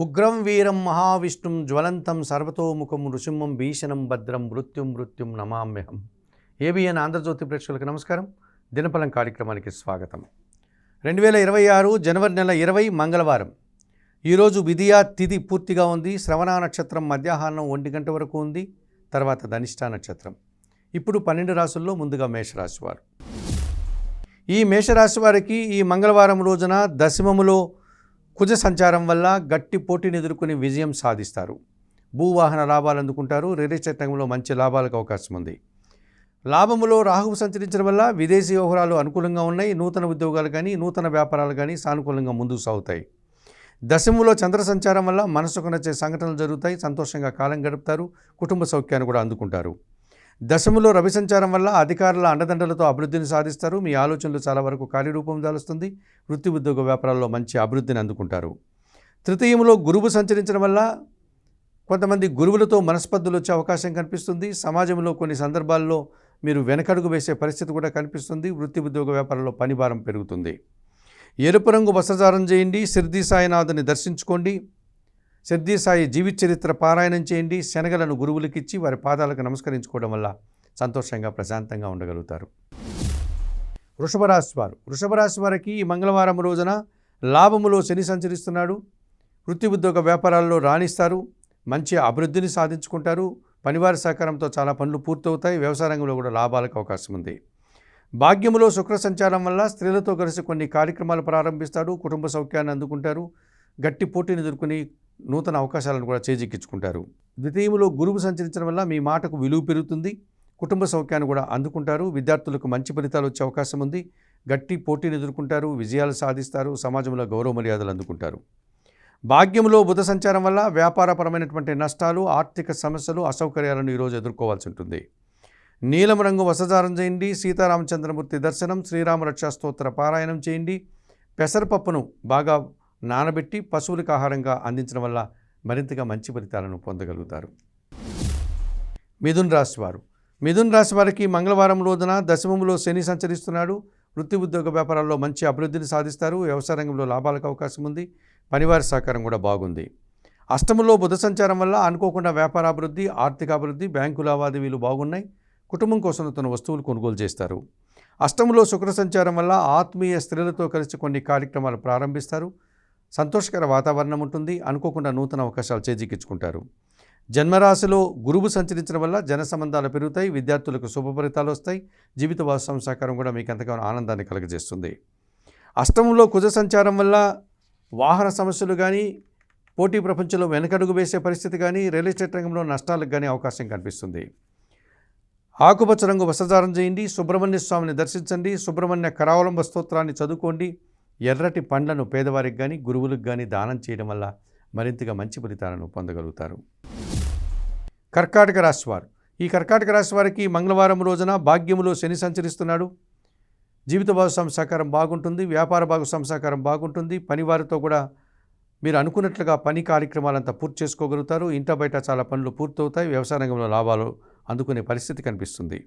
ఉగ్రం వీరం మహావిష్ణుం జ్వలంతం సర్వతోముఖం నృసింహం భీషణం భద్రం మృత్యుం నమామ్యహం. ఏబిఎన్ ఆంధ్రజ్యోతి ప్రేక్షకులకు నమస్కారం. దినఫలం కార్యక్రమానికి స్వాగతం. 2026 జనవరి నెల 20 మంగళవారం. ఈరోజు విధియా తిథి పూర్తిగా ఉంది. శ్రవణ నక్షత్రం మధ్యాహ్నం 1 గంట వరకు ఉంది. తర్వాత ధనిష్ఠా నక్షత్రం. ఇప్పుడు 12 రాశుల్లో ముందుగా మేషరాశి వారు. ఈ మేషరాశి వారికి ఈ మంగళవారం రోజున దశమములో కుజ సంచారం వల్ల గట్టి పోటీని ఎదుర్కొని విజయం సాధిస్తారు. భూవాహన లాభాలు అందుకుంటారు. రియల్ ఎస్టేట్ రంగంలో మంచి లాభాలకు అవకాశం ఉంది. లాభములో రాహువు సంచరించడం వల్ల విదేశీ వ్యవహారాలు అనుకూలంగా ఉన్నాయి. నూతన ఉద్యోగాలు కానీ నూతన వ్యాపారాలు కానీ సానుకూలంగా ముందుకు సాగుతాయి. దశములో చంద్ర సంచారం వల్ల మనసుకు నచ్చే సంఘటనలు జరుగుతాయి. సంతోషంగా కాలం గడుపుతారు. కుటుంబ సౌఖ్యాన్ని కూడా అందుకుంటారు. దశములో రవి సంచారం వల్ల అధికారుల అండదండలతో అభివృద్ధిని సాధిస్తారు. మీ ఆలోచనలు చాలా వరకు కార్యరూపం దాలుస్తుంది. వృత్తి ఉద్యోగ వ్యాపారాల్లో మంచి అభివృద్ధిని అందుకుంటారు. తృతీయములో గురువు సంచరించడం వల్ల కొంతమంది గురువులతో మనస్పర్ధలు వచ్చే అవకాశం కనిపిస్తుంది. సమాజంలో కొన్ని సందర్భాల్లో మీరు వెనకడుగు వేసే పరిస్థితి కూడా కనిపిస్తుంది. వృత్తి ఉద్యోగ వ్యాపారంలో పనిభారం పెరుగుతుంది. ఎరుపు రంగు వస్త్రధారణ చేయండి. షిర్డీ సాయినాథుని దర్శించుకోండి. షిర్డీ సాయి జీవిత చరిత్ర పారాయణం చేయండి. శనగలను గురువులకి ఇచ్చి వారి పాదాలకు నమస్కరించుకోవడం వల్ల సంతోషంగా ప్రశాంతంగా ఉండగలుగుతారు. వృషభ రాశి వారికి ఈ మంగళవారం రోజున లాభములో శని సంచరిస్తున్నాడు. వృత్తి ఉద్యోగ వ్యాపారాల్లో రాణిస్తారు. మంచి అభివృద్ధిని సాధించుకుంటారు. పనివారి సహకారంతో చాలా పనులు పూర్తవుతాయి. వ్యవసాయ రంగంలో కూడా లాభాలకు అవకాశం ఉంది. భాగ్యములో శుక్ర సంచారం వల్ల స్త్రీలతో కలిసి కొన్ని కార్యక్రమాలు ప్రారంభిస్తారు. కుటుంబ సౌఖ్యాన్ని అందుకుంటారు. గట్టి పోటీని ఎదుర్కొని నూతన అవకాశాలను కూడా చేజిక్కించుకుంటారు. ద్వితీయములో గురువు సంచరించడం వల్ల మీ మాటకు విలువ పెరుగుతుంది. కుటుంబ సౌఖ్యాన్ని కూడా అందుకుంటారు. విద్యార్థులకు మంచి ఫలితాలు వచ్చే అవకాశం ఉంది. గట్టి పోటీని ఎదుర్కొంటారు. విజయాలు సాధిస్తారు. సమాజంలో గౌరవ మర్యాదలు అందుకుంటారు. భాగ్యంలో బుధ సంచారం వల్ల వ్యాపారపరమైనటువంటి నష్టాలు, ఆర్థిక సమస్యలు, అసౌకర్యాలను ఈరోజు ఎదుర్కోవాల్సి ఉంటుంది. నీలం రంగు వస్త్రధారణ చేయండి. సీతారామచంద్రమూర్తి దర్శనం, శ్రీరామ రక్షా స్తోత్ర పారాయణం చేయండి. పెసరపప్పును బాగా నానబెట్టి పశువులకు ఆహారంగా అందించడం వల్ల మరింతగా మంచి ఫలితాలను పొందగలుగుతారు. మిథున్ రాశి వారికి మంగళవారం రోజున దశమములో శని సంచరిస్తున్నాడు. వృత్తి ఉద్యోగ వ్యాపారాల్లో మంచి అభివృద్ధిని సాధిస్తారు. వ్యవసాయ రంగంలో లాభాలకు అవకాశం ఉంది. పనివారి సహకారం కూడా బాగుంది. అష్టములో బుధ సంచారం వల్ల అనుకోకుండా వ్యాపారాభివృద్ధి, ఆర్థికాభివృద్ధి, బ్యాంకు లావాదేవీలు బాగున్నాయి. కుటుంబం కోసం తన వస్తువులు కొనుగోలు చేస్తారు. అష్టములో శుక్ర సంచారం వల్ల ఆత్మీయ స్త్రీలతో కలిసి కొన్ని కార్యక్రమాలు ప్రారంభిస్తారు. సంతోషకర వాతావరణం ఉంటుంది. అనుకోకుండా నూతన అవకాశాలు చేజిక్కించుకుంటారు. జన్మరాశిలో గురువు సంచరించడం వల్ల జన సంబంధాలు పెరుగుతాయి. విద్యార్థులకు శుభ ఫలితాలు వస్తాయి. జీవిత భాగస్వామి సహకారం కూడా మీకు ఎంతగానో ఆనందాన్ని కలుగజేస్తుంది. అష్టమంలో కుజ సంచారం వల్ల వాహన సమస్యలు కానీ, పోటీ ప్రపంచంలో వెనకడుగు వేసే పరిస్థితి కానీ, రియల్ ఎస్టేట్ రంగంలో నష్టాలకు కానీ అవకాశం కనిపిస్తుంది. ఆకుపచ్చ రంగు వస్త్రధారణ చేయండి. సుబ్రహ్మణ్య స్వామిని దర్శించండి. సుబ్రహ్మణ్య కరావలంబ స్తోత్రాన్ని చదువుకోండి. ఎర్రటి పండ్లను పేదవారికి కానీ గురువులకు కానీ దానం చేయడం వల్ల మరింతగా మంచి ఫలితాలను పొందగలుగుతారు. కర్కాటక రాశి వారికి మంగళవారం రోజున భాగ్యములో శని సంచరిస్తున్నాడు. జీవిత భాగస్వామి సహకారం బాగుంటుంది. వ్యాపార భాగస్వామి సహకారం బాగుంటుంది. పనివారితో కూడా మీరు అనుకున్నట్లుగా పని కార్యక్రమాలంతా పూర్తి చేసుకోగలుగుతారు. ఇంట బయట చాలా పనులు పూర్తవుతాయి. వ్యవసాయ రంగంలో లాభాలు అందుకునే పరిస్థితి కనిపిస్తుంది.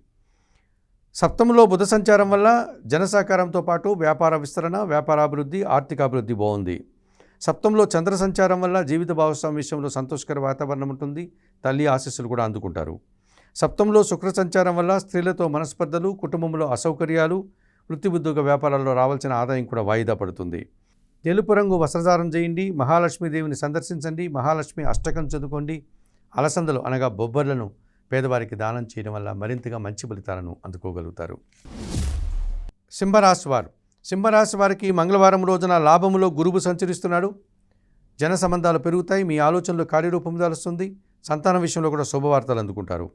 సప్తములో బుధ సంచారం వల్ల జన సహకారంతో పాటు వ్యాపార విస్తరణ, వ్యాపారాభివృద్ధి, ఆర్థికాభివృద్ధి బాగుంది. సప్తంలో చంద్ర సంచారం వల్ల జీవిత భాగస్వామి విషయంలో సంతోషకర వాతావరణం ఉంటుంది. తల్లి ఆశీస్సులు కూడా అందుకుంటారు. సప్తంలో శుక్ర సంచారం వల్ల స్త్రీలతో మనస్పర్ధలు, కుటుంబంలో అసౌకర్యాలు, వృత్తి ఉద్యోగ వ్యాపారాల్లో రావాల్సిన ఆదాయం కూడా వాయిదా పడుతుంది. తెలుపు రంగు వస్త్రధారణ చేయండి. మహాలక్ష్మీదేవిని సందర్శించండి. మహాలక్ష్మి అష్టకం చదువుకోండి. అలసందలు అనగా బొబ్బర్లను పేదవారికి దానం చేయడం వల్ల మరింతగా మంచి ఫలితాలను అందుకోగలుగుతారు. సింహరాశి వారికి మంగళవారం రోజున లాభములో గురువు సంచరిస్తున్నాడు. జన సంబంధాలు పెరుగుతాయి. మీ ఆలోచనలు కార్యరూపం దాలుస్తుంది. సంతానం విషయంలో కూడా శుభవార్తలు అందుకుంటారు.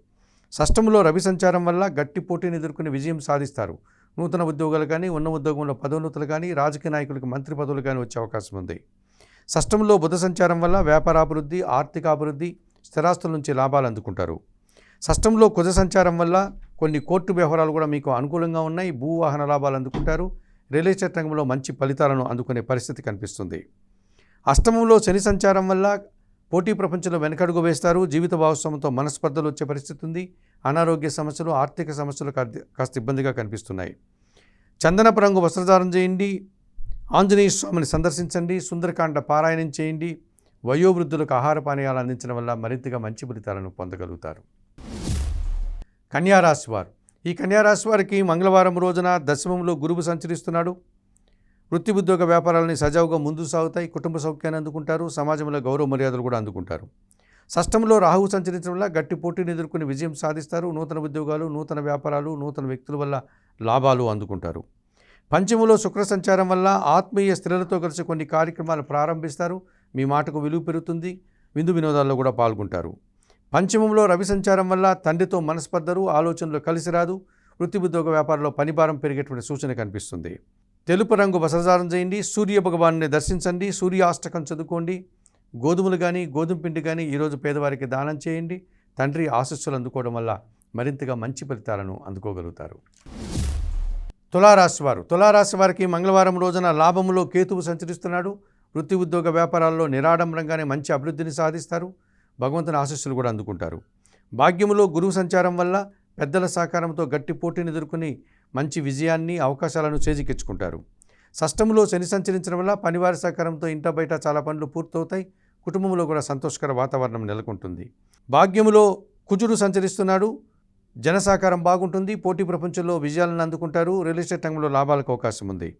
షష్టములో రవి సంచారం వల్ల గట్టి పోటీని ఎదుర్కొని విజయం సాధిస్తారు. నూతన ఉద్యోగాలు కానీ, ఉన్న ఉద్యోగంలో పదోన్నతులు కానీ, రాజకీయ నాయకులకు మంత్రి పదవులు కానీ వచ్చే అవకాశం ఉంది. షష్టంలో బుధ సంచారం వల్ల వ్యాపారాభివృద్ధి, ఆర్థికాభివృద్ధి, స్థిరాస్తుల నుంచి లాభాలు అందుకుంటారు. షష్టంలో కుజ సంచారం వల్ల కొన్ని కోర్టు వ్యవహారాలు కూడా మీకు అనుకూలంగా ఉన్నాయి. భూవాహన లాభాలు అందుకుంటారు. రియల్ ఎస్టేట్ రంగంలో మంచి ఫలితాలను అందుకునే పరిస్థితి కనిపిస్తుంది. అష్టమంలో శని సంచారం వల్ల పోటీ ప్రపంచంలో వెనకడుగు వేస్తారు. జీవిత భాగస్వామితో మనస్పర్ధలు వచ్చే పరిస్థితి ఉంది. అనారోగ్య సమస్యలు, ఆర్థిక సమస్యలు కాస్త ఇబ్బందిగా కనిపిస్తున్నాయి. చందనపు రంగు వస్త్రధారణ చేయండి. ఆంజనేయ స్వామిని సందర్శించండి. సుందరకాండ పారాయణం చేయండి. వయోవృద్ధులకు ఆహార పానీయాలు అందించడం వల్ల మరింతగా మంచి ఫలితాలను పొందగలుగుతారు. కన్యారాశి వారు. ఈ కన్యారాశి వారికి మంగళవారం రోజున దశమంలో గురువు సంచరిస్తున్నాడు. వృత్తి ఉద్యోగ వ్యాపారాలని సజావుగా ముందుకు సాగుతాయి. కుటుంబ సౌఖ్యాన్ని అందుకుంటారు. సమాజంలో గౌరవ మర్యాదలు కూడా అందుకుంటారు. షష్టంలో రాహువు సంచరించడం వల్ల గట్టి పోటీని ఎదుర్కొని విజయం సాధిస్తారు. నూతన ఉద్యోగాలు, నూతన వ్యాపారాలు, నూతన వ్యక్తుల వల్ల లాభాలు అందుకుంటారు. పంచమంలో శుక్ర సంచారం వల్ల ఆత్మీయ స్త్రీలతో కలిసి కొన్ని కార్యక్రమాలు ప్రారంభిస్తారు. మీ మాటకు విలువ పెరుగుతుంది. విందు వినోదాల్లో కూడా పాల్గొంటారు. పంచమంలో రవి సంచారం వల్ల తండ్రితో మనస్పర్ధలు, ఆలోచనలు కలిసి రాదు. వృత్తి ఉద్యోగ వ్యాపారంలో పనిభారం పెరిగేటువంటి సూచన కనిపిస్తుంది. తెలుపు రంగు వస్త్రధారణ చేయండి. సూర్య భగవాన్ని దర్శించండి. సూర్యాష్టకం చదువుకోండి. గోధుమలు కానీ గోధుమ పిండి కానీ ఈరోజు పేదవారికి దానం చేయండి. తండ్రి ఆశీస్సులు అందుకోవడం వల్ల మరింతగా మంచి ఫలితాలను అందుకోగలుగుతారు. తులారాశి వారు. తులారాశి వారికి మంగళవారం రోజున లాభంలో కేతువు సంచరిస్తున్నాడు. వృత్తి ఉద్యోగ వ్యాపారాల్లో నిరాడంబరంగానే మంచి అభివృద్ధిని సాధిస్తారు. భగవంతుని ఆశీస్సులు కూడా అందుకుంటారు. భాగ్యములో గురువు సంచారం వల్ల పెద్దల సహకారంతో గట్టి పోటీని ఎదుర్కొని మంచి విజయాన్ని, అవకాశాలను చేజిక్కించుకుంటారు. షష్టంలో శని సంచరించడం వల్ల పనివారి సహకారంతో ఇంట బయట చాలా పనులు పూర్తవుతాయి. కుటుంబంలో కూడా సంతోషకర వాతావరణం నెలకొంటుంది. భాగ్యములో కుజుడు సంచరిస్తున్నాడు. జన సహకారం బాగుంటుంది. పోటీ ప్రపంచంలో విజయాలను అందుకుంటారు. రియల్ ఎస్టేట్ రంగంలో లాభాలకు అవకాశం ఉంది.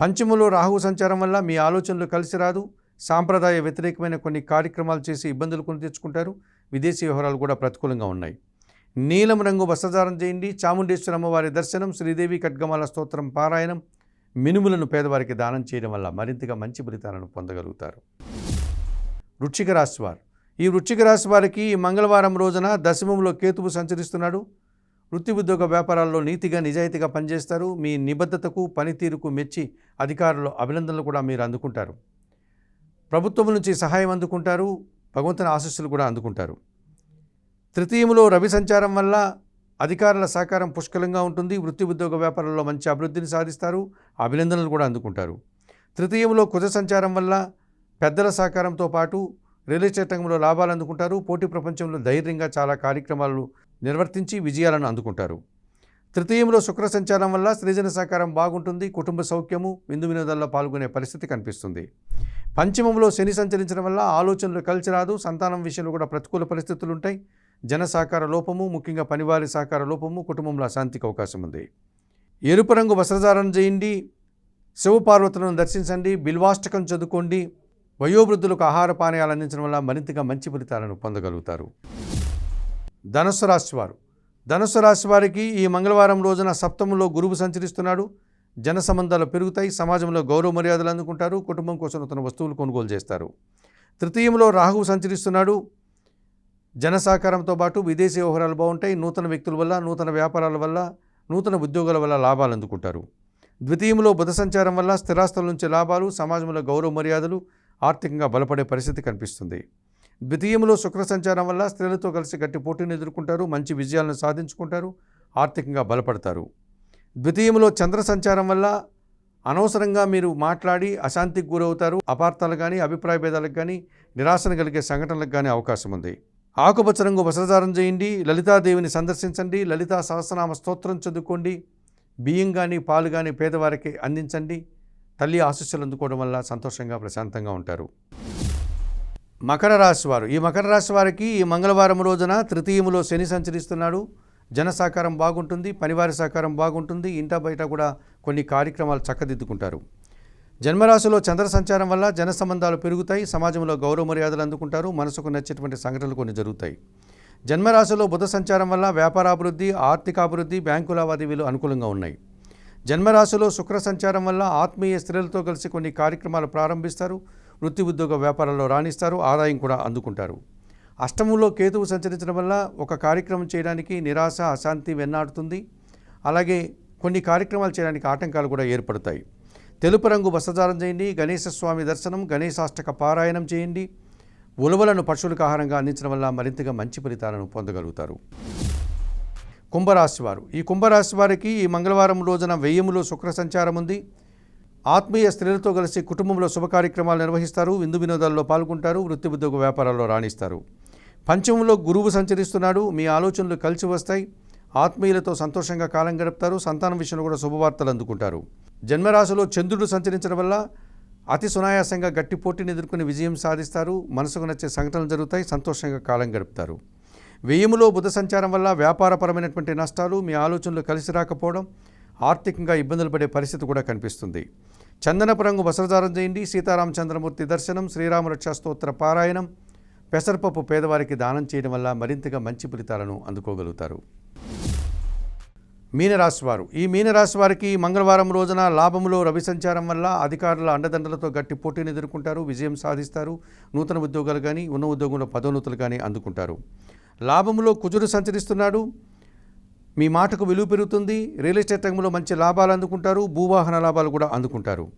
పంచములో రాహువు సంచారం వల్ల మీ ఆలోచనలు కలిసి రాదు. సాంప్రదాయ వ్యతిరేకమైన కొన్ని కార్యక్రమాలు చేసి ఇబ్బందులు కొని తెచ్చుకుంటారు. విదేశీ వ్యవహారాలు కూడా ప్రతికూలంగా ఉన్నాయి. నీలం రంగు వస్త్రధారణ చేయండి. చాముండేశ్వరి అమ్మవారి దర్శనం, శ్రీదేవి ఖడ్గమాల స్తోత్రం పారాయణం, మినుములను పేదవారికి దానం చేయడం వల్ల మరింతగా మంచి ఫలితాలను పొందగలుగుతారు. వృశ్చిక రాశి వారు. ఈ వృశ్చిక రాశి వారికి ఈ మంగళవారం రోజున దశమంలో కేతువు సంచరిస్తున్నాడు. వృత్తి ఉద్యోగ వ్యాపారాల్లో నీతిగా, నిజాయితీగా పనిచేస్తారు. మీ నిబద్ధతకు, పనితీరుకు మెచ్చి అధికారుల అభినందనలు కూడా మీరు అందుకుంటారు. ప్రభుత్వం నుంచి సహాయం అందుకుంటారు. భగవంతుని ఆశీస్సులు కూడా అందుకుంటారు. తృతీయంలో రవి సంచారం వల్ల అధికారుల సహకారం పుష్కలంగా ఉంటుంది. వృత్తి ఉద్యోగ వ్యాపారంలో మంచి అభివృద్ధిని సాధిస్తారు. అభినందనలు కూడా అందుకుంటారు. తృతీయంలో కుజ సంచారం వల్ల పెద్దల సహకారంతో పాటు రియల్ ఎస్టేట్ రంగంలో లాభాలు అందుకుంటారు. పోటీ ప్రపంచంలో ధైర్యంగా చాలా కార్యక్రమాలు నిర్వర్తించి విజయాలను అందుకుంటారు. తృతీయంలో శుక్ర సంచారం వల్ల సృజన సహకారం బాగుంటుంది. కుటుంబ సౌఖ్యము, విందు వినోదాల్లో పాల్గొనే పరిస్థితి కనిపిస్తుంది. పంచమంలో శని సంచరించడం వల్ల ఆలోచనలు కలిసి రాదు. సంతానం విషయంలో కూడా ప్రతికూల పరిస్థితులు ఉంటాయి. జన సహకార లోపము, ముఖ్యంగా పనివారి సహకార లోపము, కుటుంబంలో అశాంతికి అవకాశం ఉంది. ఎరుపు రంగు వస్త్రధారణ చేయండి. శివపార్వతులను దర్శించండి. బిల్వాష్టకం చదువుకోండి. వయోవృద్ధులకు ఆహార పానీయాలు అందించడం వల్ల మరింతగా మంచి ఫలితాలను పొందగలుగుతారు. ధనుస్సు రాశి వారు. ధనుస్సు రాశి వారికి ఈ మంగళవారం రోజున సప్తమంలో గురువు సంచరిస్తున్నాడు. జన సంబంధాలు పెరుగుతాయి. సమాజంలో గౌరవ మర్యాదలు అందుకుంటారు. కుటుంబం కోసం తన వస్తువులు కొనుగోలు చేస్తారు. తృతీయంలో రాహువు సంచరిస్తున్నాడు. జన సహకారంతో పాటు విదేశీ వ్యవహారాలు బాగుంటాయి. నూతన వ్యక్తుల వల్ల, నూతన వ్యాపారాల వల్ల, నూతన ఉద్యోగాల వల్ల లాభాలు అందుకుంటారు. ద్వితీయంలో బుధ సంచారం వల్ల స్థిరాస్తుల నుంచి లాభాలు, సమాజంలో గౌరవ మర్యాదలు, ఆర్థికంగా బలపడే పరిస్థితి కనిపిస్తుంది. ద్వితీయంలో శుక్ర సంచారం వల్ల స్త్రీలతో కలిసి గట్టి పోటీని ఎదుర్కొంటారు. మంచి విజయాలను సాధించుకుంటారు. ఆర్థికంగా బలపడతారు. ద్వితీయంలో చంద్ర సంచారం వల్ల అనవసరంగా మీరు మాట్లాడి అశాంతికి గురవుతారు. అపార్థాలు కానీ, అభిప్రాయ భేదాలకు కానీ, నిరాశను కలిగే సంఘటనలకు కానీ అవకాశం ఉంది. ఆకుపచ్చ రంగు వస్త్రధారణ చేయండి. లలితాదేవిని సందర్శించండి. లలితా సహస్రనామ స్తోత్రం చదువుకోండి. బియ్యం కానీ, పాలు కానీ పేదవారికి అందించండి. తల్లి ఆశీస్సులు అందుకోవడం వల్ల సంతోషంగా, ప్రశాంతంగా ఉంటారు. మకర రాశి వారు. ఈ మకర రాశి వారికి ఈ మంగళవారం రోజున తృతీయములో శని సంచరిస్తున్నాడు. జన సహకారం బాగుంటుంది. పనివారి సహకారం బాగుంటుంది. ఇంట బయట కూడా కొన్ని కార్యక్రమాలు చక్కదిద్దుకుంటారు. జన్మరాశిలో చంద్ర సంచారం వల్ల జన సంబంధాలు పెరుగుతాయి. సమాజంలో గౌరవ మర్యాదలు అందుకుంటారు. మనసుకు నచ్చేటువంటి సంఘటనలు కొన్ని జరుగుతాయి. జన్మరాశిలో బుధ సంచారం వల్ల వ్యాపారాభివృద్ధి, ఆర్థికాభివృద్ధి, బ్యాంకు లావాదేవీలు అనుకూలంగా ఉన్నాయి. జన్మరాశిలో శుక్ర సంచారం వల్ల ఆత్మీయ స్త్రీలతో కలిసి కొన్ని కార్యక్రమాలు ప్రారంభిస్తారు. వృత్తి ఉద్యోగ వ్యాపారాల్లో రాణిస్తారు. ఆదాయం కూడా అందుకుంటారు. అష్టమంలో కేతువు సంచరించడం వల్ల ఒక కార్యక్రమం చేయడానికి నిరాశ, అశాంతి వెన్నాడుతుంది. అలాగే కొన్ని కార్యక్రమాలు చేయడానికి ఆటంకాలు కూడా ఏర్పడతాయి. తెలుపు రంగు వస్త్రధారణ చేయండి. గణేశ స్వామి దర్శనం, గణేశాష్టక పారాయణం చేయండి. ఉలవలను పశువులకు ఆహారంగా అందించడం వల్ల మరింతగా మంచి ఫలితాలను పొందగలుగుతారు. కుంభరాశి వారు. ఈ కుంభరాశి వారికి ఈ మంగళవారం రోజున వ్యయములో శుక్ర సంచారం ఉంది. ఆత్మీయ స్త్రీలతో కలిసి కుటుంబంలో శుభ కార్యక్రమాలు నిర్వహిస్తారు. విందు వినోదాల్లో పాల్గొంటారు. వృత్తి ఉద్యోగ వ్యాపారాల్లో రాణిస్తారు. పంచమంలో గురువు సంచరిస్తున్నాడు. మీ ఆలోచనలు కలిసి వస్తాయి. ఆత్మీయులతో సంతోషంగా కాలం గడుపుతారు. సంతానం విషయంలో కూడా శుభవార్తలు అందుకుంటారు. జన్మరాశిలో చంద్రుడు సంచరించడం వల్ల అతి సునాయాసంగా గట్టి పోటీని ఎదుర్కొని విజయం సాధిస్తారు. మనసుకు నచ్చే సంఘటనలు జరుగుతాయి. సంతోషంగా కాలం గడుపుతారు. వ్యయములో బుధ సంచారం వల్ల వ్యాపారపరమైనటువంటి నష్టాలు, మీ ఆలోచనలు కలిసి రాకపోవడం, ఆర్థికంగా ఇబ్బందులు పడే పరిస్థితి కూడా కనిపిస్తుంది. చందనపు రంగు వస్త్రధారణ చేయండి. సీతారామచంద్రమూర్తి దర్శనం, శ్రీరామరక్షా స్తోత్ర పారాయణం, పెసరపప్పు పేదవారికి దానం చేయడం వల్ల మరింతగా మంచి ఫలితాలను అందుకోగలుగుతారు. మీనరాశి వారు, ఈ మీనరాశి వారికి మంగళవారం రోజున లాభంలో రవి సంచారం వల్ల అధికారుల అండదండలతో గట్టి పోటీని ఎదుర్కొంటారు. విజయం సాధిస్తారు. నూతన ఉద్యోగాలు కానీ, ఉన్న ఉద్యోగంలో పదోన్నతులు కానీ అందుకుంటారు. లాభంలో కుజుడు సంచరిస్తున్నాడు. మీ మాటకు విలువ పెరుగుతుంది. రియల్ ఎస్టేట్ రంగంలో మంచి లాభాలు అందుకుంటారు. భూవాహన లాభాలు కూడా అందుకుంటారు.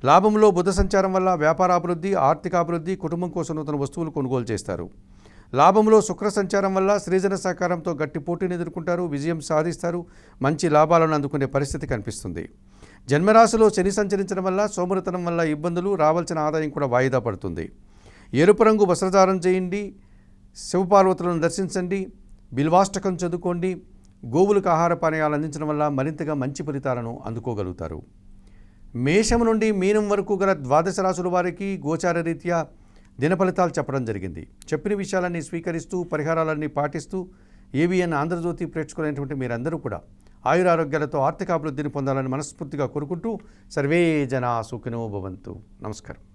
లాభంలో బుధ సంచారం వల్ల వ్యాపార అభివృద్ధి, ఆర్థిక అభివృద్ధి, కుటుంబం కోసం నూతన వస్తువులు కొనుగోలు చేస్తారు. లాభంలో శుక్ర సంచారం వల్ల సృజన సహకారంతో గట్టి పోటీని ఎదుర్కొంటారు. విజయం సాధిస్తారు. మంచి లాభాలను అందుకునే పరిస్థితి కనిపిస్తుంది. జన్మరాశిలో శని సంచరించడం వల్ల సోమరితనం వల్ల ఇబ్బందులు, రావాల్సిన ఆదాయం కూడా వాయిదా పడుతుంది. ఎరుపు రంగు వస్త్రధారణ చేయండి. శివపార్వతులను దర్శించండి. బిల్వాష్టకం చదువుకోండి. గోవులకు ఆహార పానీయాలు అందించడం వల్ల మరింతగా మంచి ఫలితాలను అందుకోగలుగుతారు. మేషం నుండి మీనం వరకు గల ద్వాదశ రాశుల వారికి గోచార రీత్యా దిన ఫలితాలు చెప్పడం జరిగింది. చెప్పిన విషయాలన్నీ స్వీకరిస్తూ, పరిహారాలన్నీ పాటిస్తూ ఏబిఎన్ ఆంధ్రజ్యోతి ప్రేక్షకులైనటువంటి మీరందరూ కూడా ఆయురారోగ్యాలతో ఆర్థిక అభివృద్ధిని పొందాలని మనస్ఫూర్తిగా కోరుకుంటూ సర్వే జనా సుఖినో భవంతు. నమస్కారం.